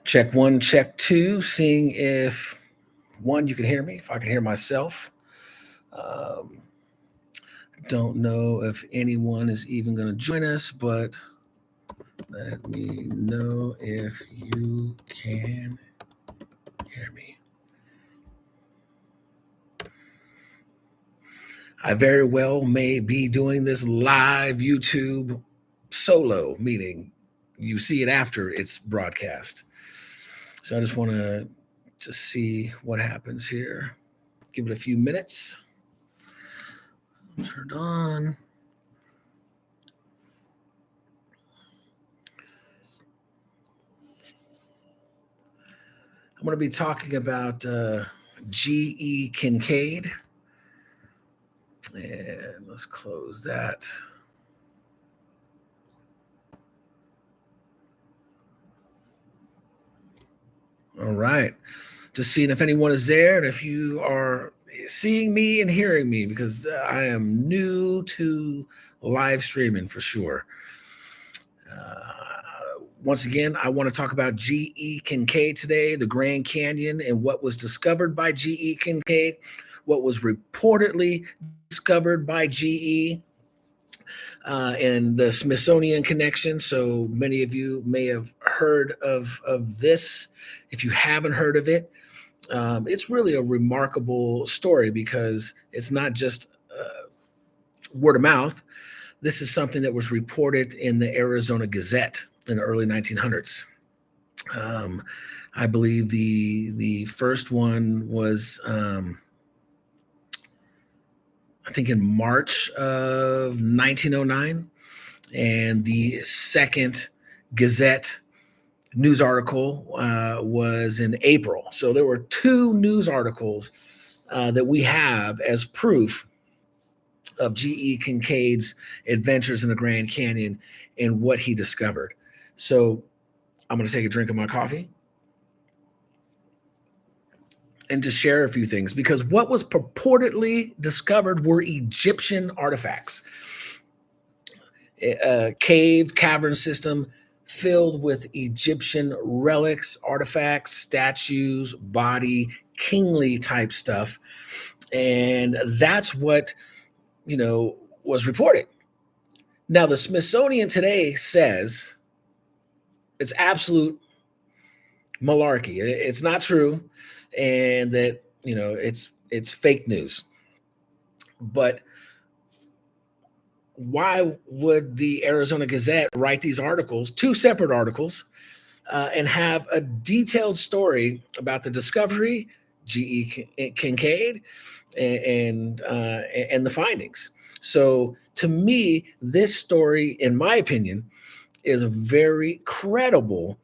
Check one, check two, seeing if one, you can hear me, if I can hear myself. Um, don't know if anyone is even going to join us, but let me know if you can hear me. I very well may be doing this live YouTube solo, meaning you see it after it's broadcast. So I just want to just see what happens here. Give it a few minutes. Turned on. I'm going to be talking about G.E. Kinkaid. And let's close that. All right. Just seeing if anyone is there and if you are seeing me and hearing me, because I am new to live streaming for sure. Once again, I want to talk about G.E. Kinkaid today, the Grand Canyon, and what was discovered by G.E. Kinkaid, what was reportedly discovered by G.E. And the Smithsonian connection. So many of you may have heard of this. If you haven't heard of it, it's really a remarkable story because it's not just word of mouth. This is something that was reported in the Arizona Gazette in the early 1900s. I believe the first one was I think in March of 1909, and the second Gazette news article was in April. So there were two news articles that we have as proof of G.E. Kinkaid's adventures in the Grand Canyon and what he discovered. So I'm going to take a drink of my coffee and just share a few things, because what was purportedly discovered were Egyptian artifacts. A cavern system filled with Egyptian relics, artifacts, statues, body, kingly type stuff. And that's what, was reported. Now, the Smithsonian today says it's absolute malarkey. It's not true, and that, it's fake news. But why would the Arizona Gazette write these articles, two separate articles, and have a detailed story about the discovery, G.E. Kinkaid, and the findings? So to me, this story, in my opinion, is a very credible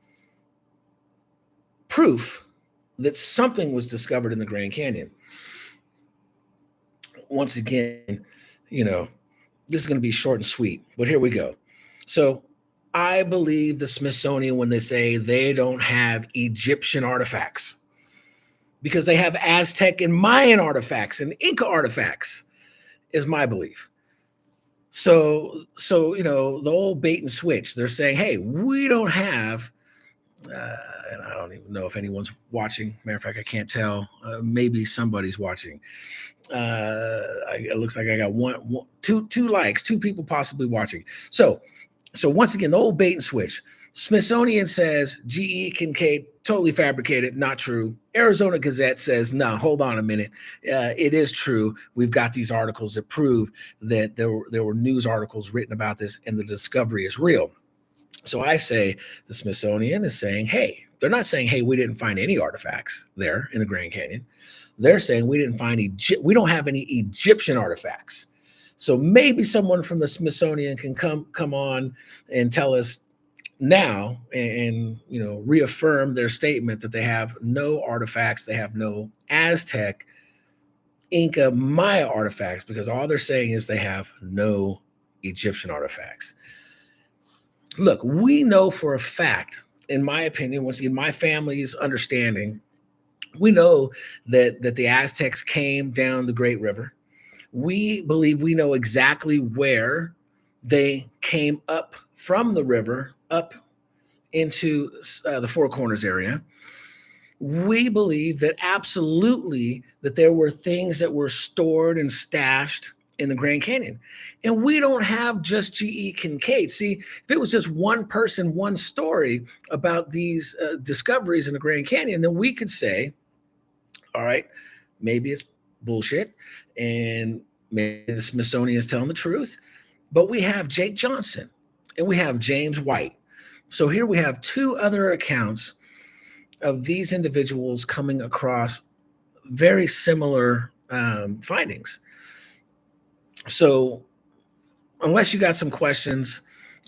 proof that something was discovered in the Grand Canyon. Once again, this is going to be short and sweet, but here we go. So I believe the Smithsonian when they say they don't have Egyptian artifacts, because they have Aztec and Mayan artifacts and Inca artifacts, is my belief. So the old bait and switch, they're saying, hey, we don't have, and I don't even know if anyone's watching. Matter of fact, I can't tell. Maybe somebody's watching. It looks like I got two likes, two people possibly watching. So once again, the old bait and switch. Smithsonian says G.E. Kinkaid totally fabricated, not true. Arizona Gazette says, no, hold on a minute. It is true. We've got these articles that prove that there were news articles written about this, and the discovery is real. So I say the Smithsonian is saying, hey, they're not saying, hey, we didn't find any artifacts there in the Grand Canyon. They're saying we didn't find we don't have any Egyptian artifacts. So maybe someone from the Smithsonian can come on and tell us now and reaffirm their statement that they have no artifacts, they have no Aztec, Inca, Maya artifacts, because all they're saying is they have no Egyptian artifacts. Look, we know for a fact, in my opinion, once again, my family's understanding, we know that the Aztecs came down the Great River. We believe we know exactly where they came up from the river, up into the Four Corners area, we believe that absolutely that there were things that were stored and stashed in the Grand Canyon. And we don't have just G.E. Kinkaid. See, if it was just one person, one story about these discoveries in the Grand Canyon, then we could say, all right, maybe it's bullshit and maybe the Smithsonian is telling the truth. But we have Jake Johnson and we have James White. So here we have two other accounts of these individuals coming across very similar findings. So unless you got some questions,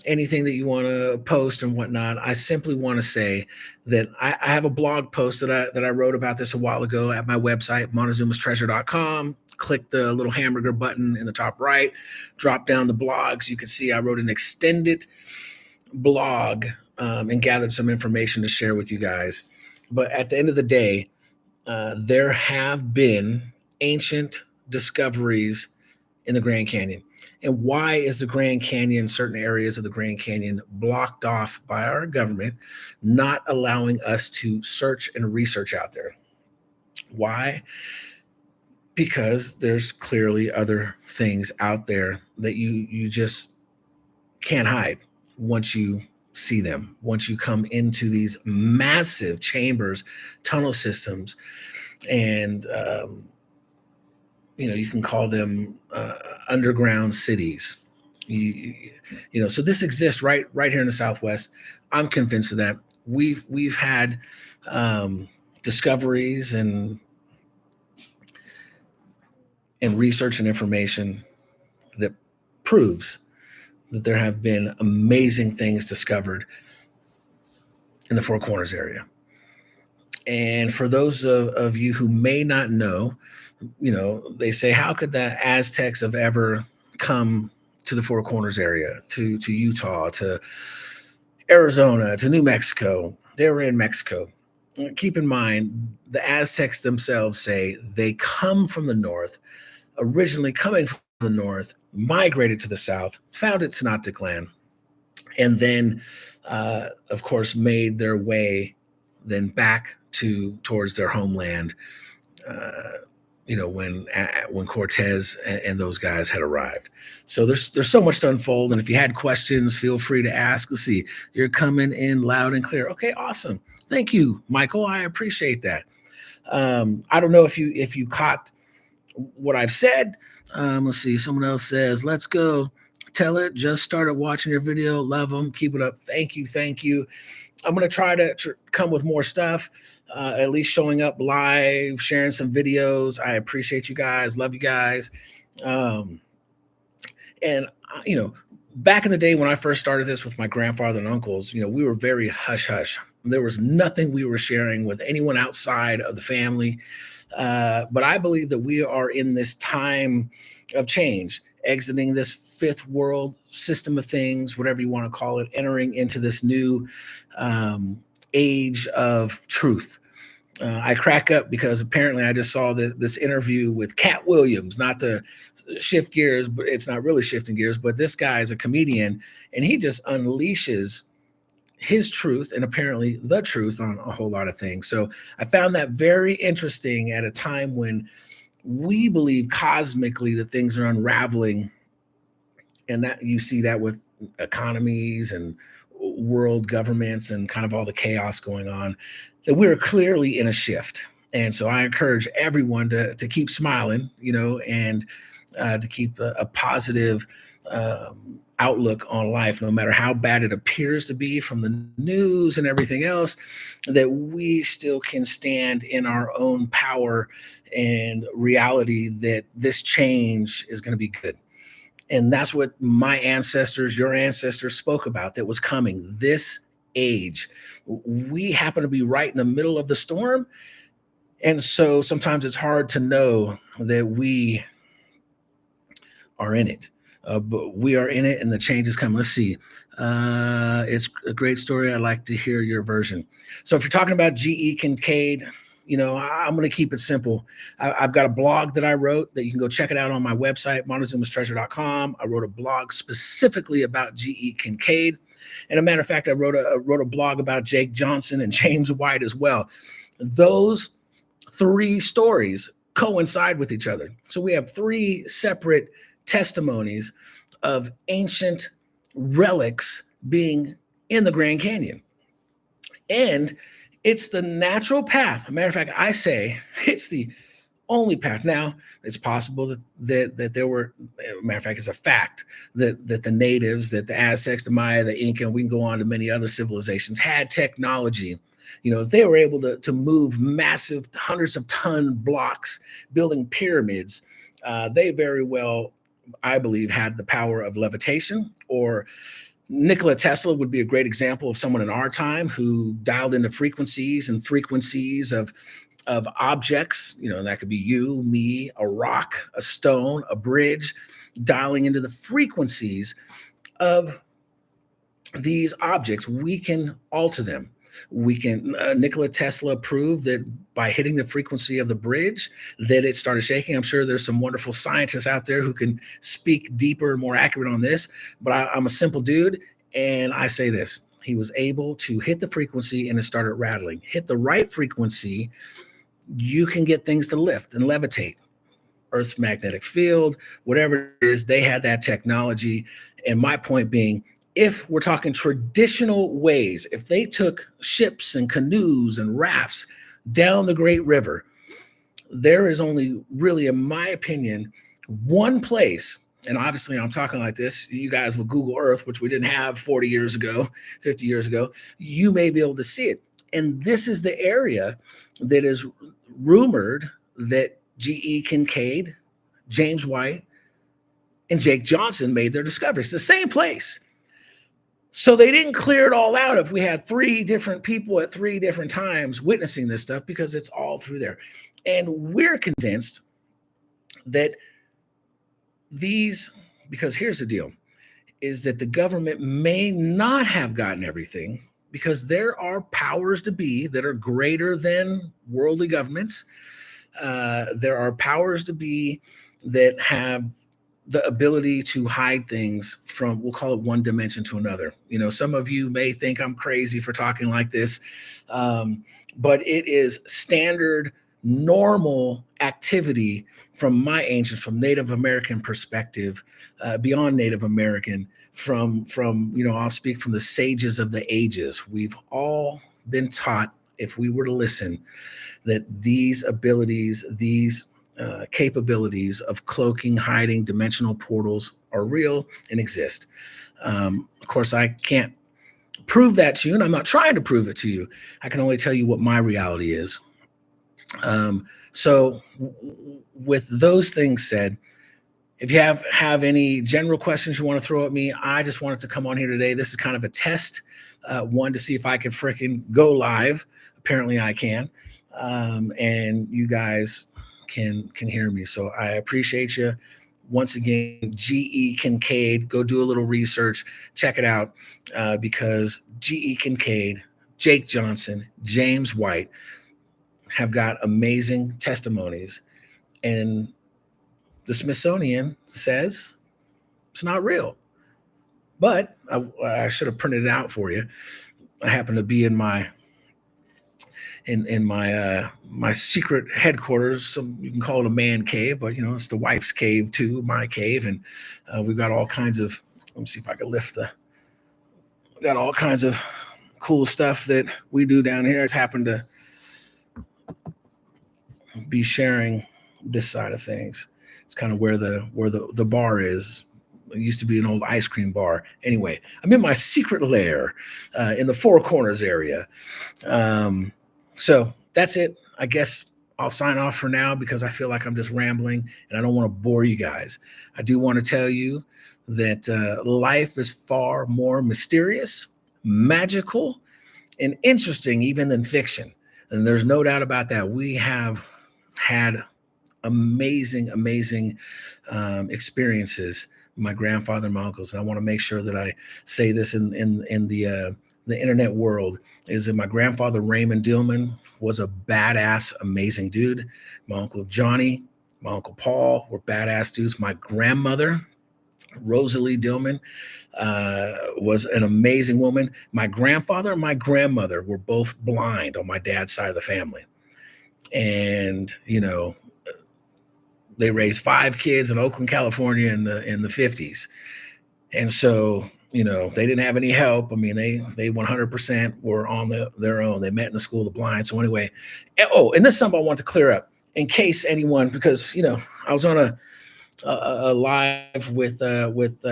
anything that you want to post and whatnot, I simply want to say that I have a blog post that I wrote about this a while ago at my website, montezumastreasure.com. Click the little hamburger button in the top right, drop down the blogs. You can see I wrote an extended blog and gathered some information to share with you guys. But at the end of the day, there have been ancient discoveries in the Grand Canyon. And why is the Grand Canyon, certain areas of the Grand Canyon, blocked off by our government, not allowing us to search and research out there? Why? Because there's clearly other things out there that you just can't hide once you see them, once you come into these massive chambers, tunnel systems, and you can call them underground cities. So this exists right here in the Southwest. I'm convinced of that. We've had discoveries and research and information that proves that there have been amazing things discovered in the Four Corners area. And for those of you who may not know, they say, how could the Aztecs have ever come to the Four Corners area, to Utah, to Arizona, to New Mexico? They were in Mexico. Keep in mind, the Aztecs themselves say they come from the north, originally coming from the north, migrated to the south, founded Tenochtitlan, and then, of course, made their way then back towards their homeland. When Cortez and those guys had arrived. So there's so much to unfold. And if you had questions, feel free to ask. Let's see, you're coming in loud and clear. Okay, awesome. Thank you, Michael. I appreciate that. I don't know if you caught what I've said. Let's see. Someone else says, let's go. Tell it. Just started watching your video. Love them. Keep it up. Thank you. Thank you. I'm going to try to come with more stuff, at least showing up live, sharing some videos. I appreciate you guys. Love you guys. Back in the day when I first started this with my grandfather and uncles, we were very hush hush. There was nothing we were sharing with anyone outside of the family. But I believe that we are in this time of change, exiting this fifth world system of things, whatever you want to call it, entering into this new age of truth. I crack up because apparently I just saw this interview with Cat Williams, not to shift gears, but it's not really shifting gears, but this guy is a comedian and he just unleashes his truth and apparently the truth on a whole lot of things. So I found that very interesting at a time when we believe cosmically that things are unraveling, and that you see that with economies and world governments and kind of all the chaos going on, that we're clearly in a shift. And so I encourage everyone to keep smiling, and to keep a positive outlook on life, no matter how bad it appears to be from the news and everything else, that we still can stand in our own power and reality that this change is going to be good. And that's what my ancestors, your ancestors spoke about that was coming, this age. We happen to be right in the middle of the storm. And so sometimes it's hard to know that we are in it. But we are in it and the change is coming. Let's see. It's a great story. I'd like to hear your version. So if you're talking about G.E. Kinkaid, I'm going to keep it simple. I've got a blog that I wrote that you can go check it out on my website, montezumastreasure.com. I wrote a blog specifically about G.E. Kinkaid. And a matter of fact, I wrote a blog about Jake Johnson and James White as well. Those three stories coincide with each other. So we have three separate testimonies of ancient relics being in the Grand Canyon. And it's the natural path. As a matter of fact, I say it's the only path. Now, it's possible that there were, as a matter of fact, it's a fact that the natives, that the Aztecs, the Maya, the Inca, and we can go on to many other civilizations, had technology. They were able to move massive hundreds of ton blocks, building pyramids. They very well, I believe, had the power of levitation. Or Nikola Tesla would be a great example of someone in our time who dialed into frequencies of objects. That could be you, me, a rock, a stone, a bridge, dialing into the frequencies of these objects. We can alter them. Nikola Tesla proved that by hitting the frequency of the bridge that it started shaking. I'm sure there's some wonderful scientists out there who can speak deeper and more accurate on this, but I'm a simple dude, and I say this: he was able to hit the frequency and it started rattling. Hit the right frequency, you can get things to lift and levitate. Earth's magnetic field, whatever it is, they had that technology. And my point being, if we're talking traditional ways, if they took ships and canoes and rafts down the Great River, there is only really, in my opinion, one place. And obviously I'm talking like this, you guys will Google Earth, which we didn't have 40 years ago, 50 years ago. You may be able to see it. And this is the area that is rumored that G.E. Kinkaid, James White, and Jake Johnson made their discoveries. The same place. So they didn't clear it all out if we had three different people at three different times witnessing this stuff, because it's all through there. And we're convinced that because here's the deal, is that the government may not have gotten everything, because there are powers to be that are greater than worldly governments. There are powers to be that have the ability to hide things from, we'll call it one dimension to another. Some of you may think I'm crazy for talking like this, but it is standard, normal activity from my ancients, from Native American perspective, beyond Native American, from I'll speak from the sages of the ages. We've all been taught, if we were to listen, that these abilities, these capabilities of cloaking, hiding, dimensional portals are real and exist. Of course, I can't prove that to you, and I'm not trying to prove it to you. I can only tell you what my reality is. So with those things said, if you have any general questions you want to throw at me, I just wanted to come on here today. This is kind of a test, one, to see if I can freaking go live. Apparently I can. And you guys can hear me. So I appreciate you. Once again, G.E. Kinkaid, go do a little research, check it out, because G.E. Kinkaid, Jake Johnson, James White have got amazing testimonies. And the Smithsonian says it's not real. But I should have printed it out for you. I happen to be in my my secret headquarters. You can call it a man cave, but it's the wife's cave too, my cave, and we've got all kinds of. Let me see if I can lift got all kinds of cool stuff that we do down here. It's happened to be sharing this side of things. It's kind of where the bar is. It used to be an old ice cream bar. Anyway, I'm in my secret lair in the Four Corners area. So that's it. I guess I'll sign off for now, because I feel like I'm just rambling and I don't want to bore you guys. I do want to tell you that life is far more mysterious, magical, and interesting even than fiction. And there's no doubt about that. We have had amazing experiences, my grandfather and my uncles. And I want to make sure that I say this in the the internet world is that my grandfather, Raymond Dillman, was a badass, amazing dude. My uncle Johnny, my uncle Paul were badass dudes. My grandmother, Rosalie Dillman, was an amazing woman. My grandfather and my grandmother were both blind on my dad's side of the family. And, they raised 5 kids in Oakland, California in the 50s. And so, they didn't have any help. I mean, they 100% were on their own. They met in the school of the blind. So anyway, and this is something I want to clear up in case anyone, because, I was on a live with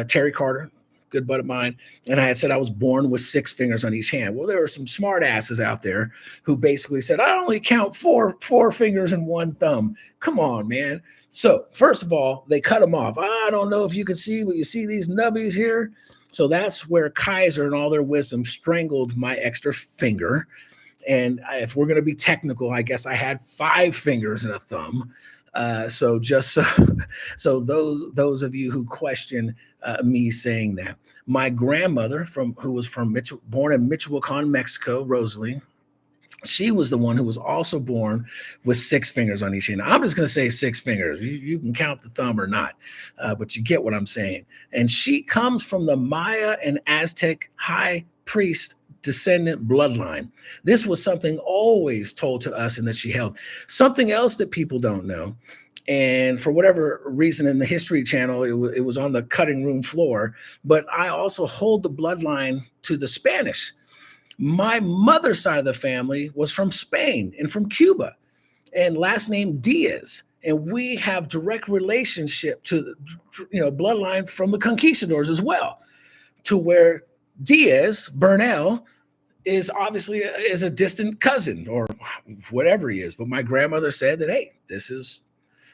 Terry Carter, good buddy of mine, and I had said I was born with 6 fingers on each hand. Well, there were some smart asses out there who basically said I only count four fingers and 1 thumb. Come on, man. So first of all, they cut them off. I don't know if you can see, but you see these nubbies here. So that's where Kaiser and all their wisdom strangled my extra finger. And if we're going to be technical, I guess I had 5 fingers and a thumb. So those of you who question me saying that, my grandmother who was born in Michoacan, Mexico, Rosalie, she was the one who was also born with 6 fingers on each hand. I'm just going to say 6 fingers. You can count the thumb or not, but you get what I'm saying. And she comes from the Maya and Aztec high priest descendant bloodline. This was something always told to us and that she held. Something else that people don't know, and for whatever reason in the History Channel, it was on the cutting room floor, but I also hold the bloodline to the Spanish. My mother's side of the family was from Spain and from Cuba, and last name Diaz. And we have direct relationship to the bloodline from the conquistadors as well, to where Diaz, Bernal, is obviously is a distant cousin or whatever he is. But my grandmother said that, hey, this is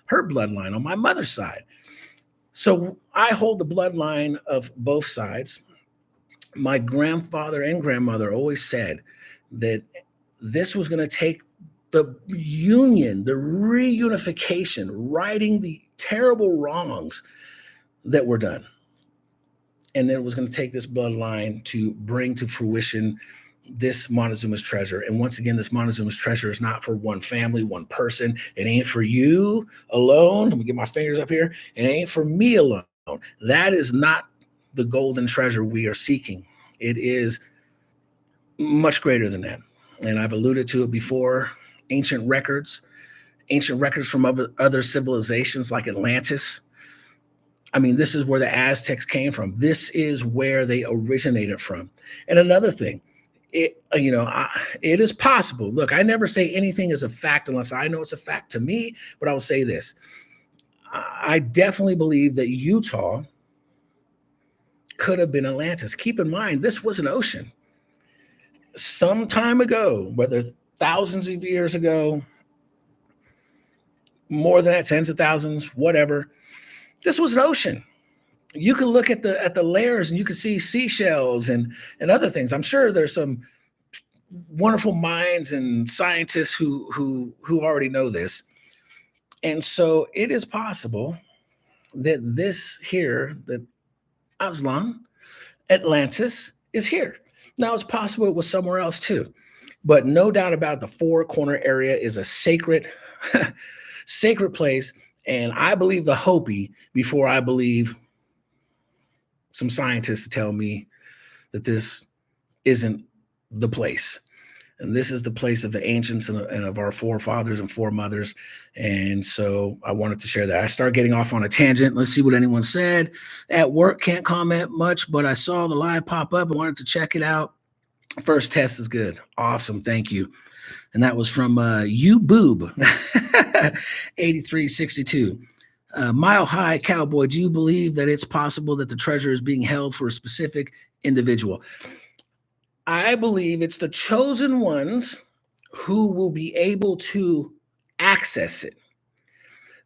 her bloodline on my mother's side. So I hold the bloodline of both sides. My grandfather and grandmother always said that this was going to take the union, the reunification, righting the terrible wrongs that were done. And then it was going to take this bloodline to bring to fruition this Montezuma's treasure. And once again, this Montezuma's treasure is not for one family, one person. It ain't for you alone. Let me get my fingers up here. It ain't for me alone. That is not the golden treasure we are seeking. It is much greater than that. And I've alluded to it before. Ancient records from other civilizations like Atlantis. I mean, this is where the Aztecs came from. This is where they originated from. And another thing, it is possible. Look, I never say anything is a fact unless I know it's a fact to me, but I'll say this. I definitely believe that Utah could have been Atlantis. Keep in mind, this was an ocean. Some time ago, whether thousands of years ago, more than that, tens of thousands, whatever, this was an ocean. You can look at the layers and you can see seashells and other things. I'm sure there's some wonderful minds and scientists who already know this. And so it is possible that this here, that Aztlan, Atlantis, is here. Now, it's possible it was somewhere else too, but no doubt about it, the Four Corner area is a sacred, sacred place. And I believe the Hopi before I believe some scientists to tell me that this isn't the place. And this is the place of the ancients and of our forefathers and foremothers. And so I wanted to share that. I started getting off on a tangent. Let's see what anyone said. At work, can't comment much, but I saw the live pop up. I wanted to check it out. First test is good. Awesome. Thank you. And that was from you boob 8362. Mile High Cowboy, do you believe that it's possible that the treasure is being held for a specific individual? I believe it's the chosen ones who will be able to access it,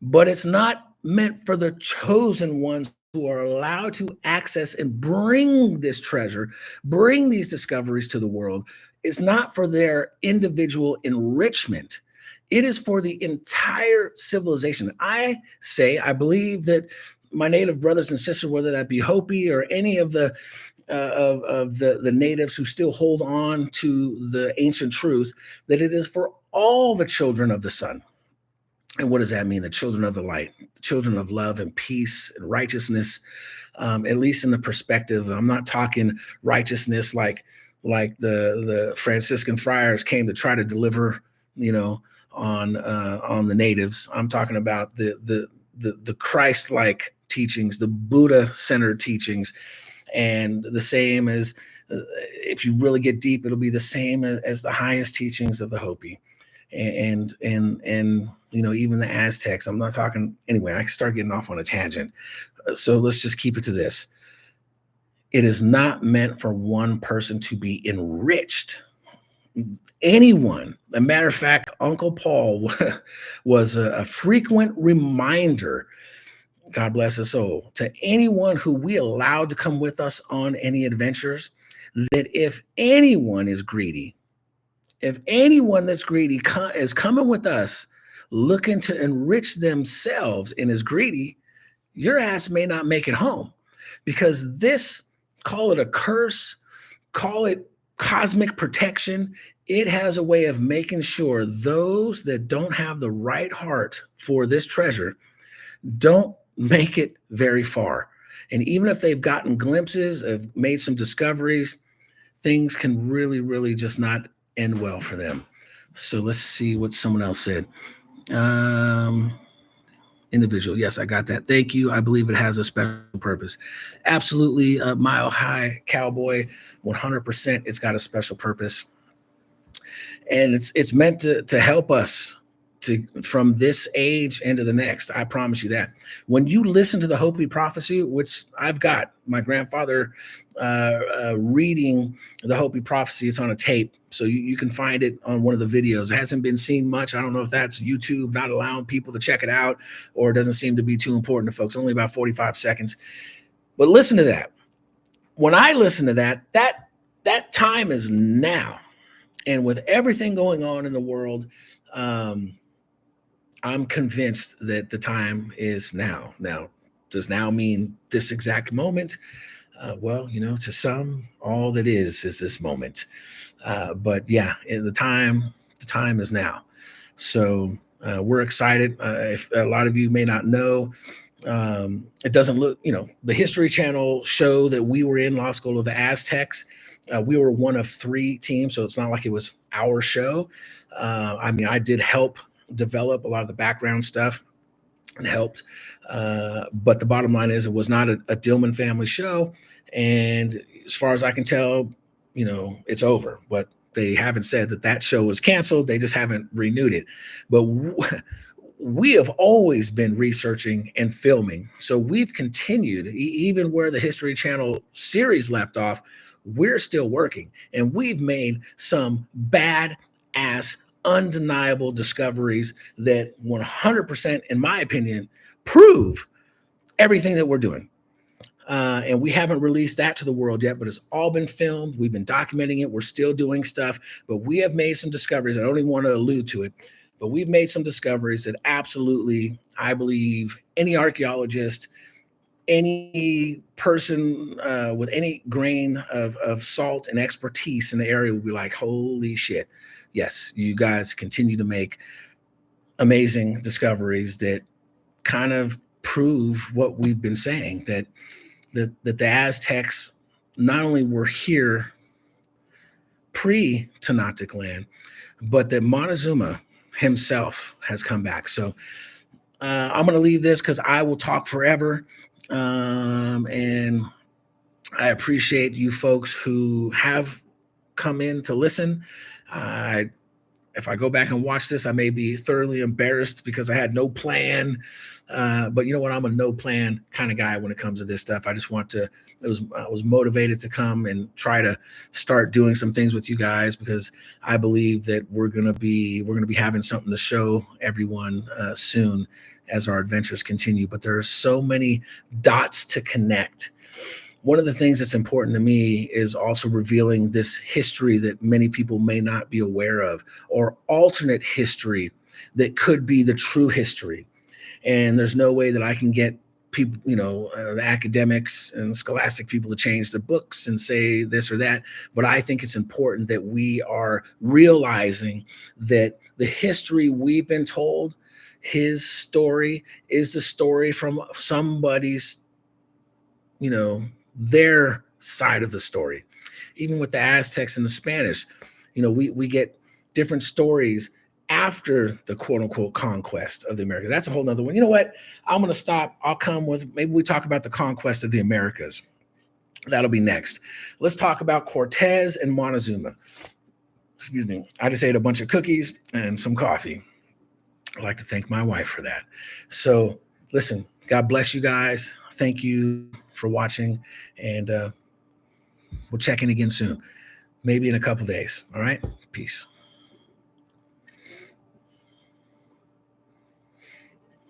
but it's not meant for the chosen ones who are allowed to access and bring this treasure, bring these discoveries to the world. It's not for their individual enrichment. It is for the entire civilization. I believe that my native brothers and sisters, whether that be Hopi or any of the of the natives who still hold on to the ancient truth that it is for all the children of the sun. And what does that mean? The children of the light, the children of love and peace and righteousness, at least in the perspective. I'm not talking righteousness like the Franciscan friars came to try to deliver, on the natives. I'm talking about the Christ-like teachings, the Buddha-centered teachings, and the same as if you really get deep, it'll be the same as the highest teachings of the Hopi, and even the Aztecs. I'm not talking anyway. I start getting off on a tangent, so let's just keep it to this. It is not meant for one person to be enriched. Anyone. As a matter of fact, Uncle Paul was a frequent reminder, God bless his soul, to anyone who we allowed to come with us on any adventures, that if anyone is greedy, if anyone that's greedy is coming with us looking to enrich themselves and is greedy, your ass may not make it home, because this, call it a curse, call it cosmic protection, it has a way of making sure those that don't have the right heart for this treasure don't make it very far. And even if they've gotten glimpses, have made some discoveries, things can really, really just not end well for them. So let's see what someone else said. Individual. Yes, I got that. Thank you. I believe it has a special purpose. Absolutely. Mile High Cowboy, 100%. It's got a special purpose. And it's meant to help us from this age into the next. I promise you that. When you listen to the Hopi prophecy, which I've got my grandfather reading the Hopi prophecy, it's on a tape, so you can find it on one of the videos. It hasn't been seen much. I don't know if that's YouTube not allowing people to check it out, or it doesn't seem to be too important to folks. Only about 45 seconds. But listen to that. When I listen to that time is now. And with everything going on in the world, I'm convinced that the time is now. Now, does now mean this exact moment? Well, to some, all that is this moment. But yeah, the time is now. So we're excited. If a lot of you may not know, it doesn't look, the History Channel show that we were in, Lost Gold of the Aztecs, we were one of 3 teams, so it's not like it was our show. I did help develop a lot of the background stuff and helped. But the bottom line is it was not a Dillman Family show. And as far as I can tell, it's over. But they haven't said that show was canceled. They just haven't renewed it. But we have always been researching and filming. So we've continued, even where the History Channel series left off, we're still working. And we've made some bad-ass, undeniable discoveries that 100%, in my opinion, prove everything that we're doing. And we haven't released that to the world yet, but it's all been filmed. We've been documenting it. We're still doing stuff, but we have made some discoveries. I don't even want to allude to it, but we've made some discoveries that absolutely, I believe, any archaeologist, any person with any grain of salt and expertise in the area would be like, holy shit. Yes, you guys continue to make amazing discoveries that kind of prove what we've been saying, that the Aztecs not only were here pre-Tenochtitlan, but that Montezuma himself has come back. So I'm going to leave this because I will talk forever. And I appreciate you folks who have come in to listen. If I go back and watch this, I may be thoroughly embarrassed because I had no plan. But you know what? I'm a no plan kind of guy when it comes to this stuff. I just want to, I was motivated to come and try to start doing some things with you guys, because I believe that we're going to be having something to show everyone soon as our adventures continue. But there are so many dots to connect. One of the things that's important to me is also revealing this history that many people may not be aware of, or alternate history that could be the true history. And there's no way that I can get people, the academics and scholastic people to change their books and say this or that. But I think it's important that we are realizing that the history we've been told, his story is the story from somebody's, their side of the story. Even with the Aztecs and the Spanish, we get different stories after the quote unquote conquest of the Americas. That's a whole nother one. You know what? I'm going to stop. I'll come with, maybe we talk about the conquest of the Americas. That'll be next. Let's talk about Cortez and Montezuma. Excuse me. I just ate a bunch of cookies and some coffee. I'd like to thank my wife for that. So listen, God bless you guys. Thank you for watching, and we'll check in again soon, maybe in a couple days. All right. Peace.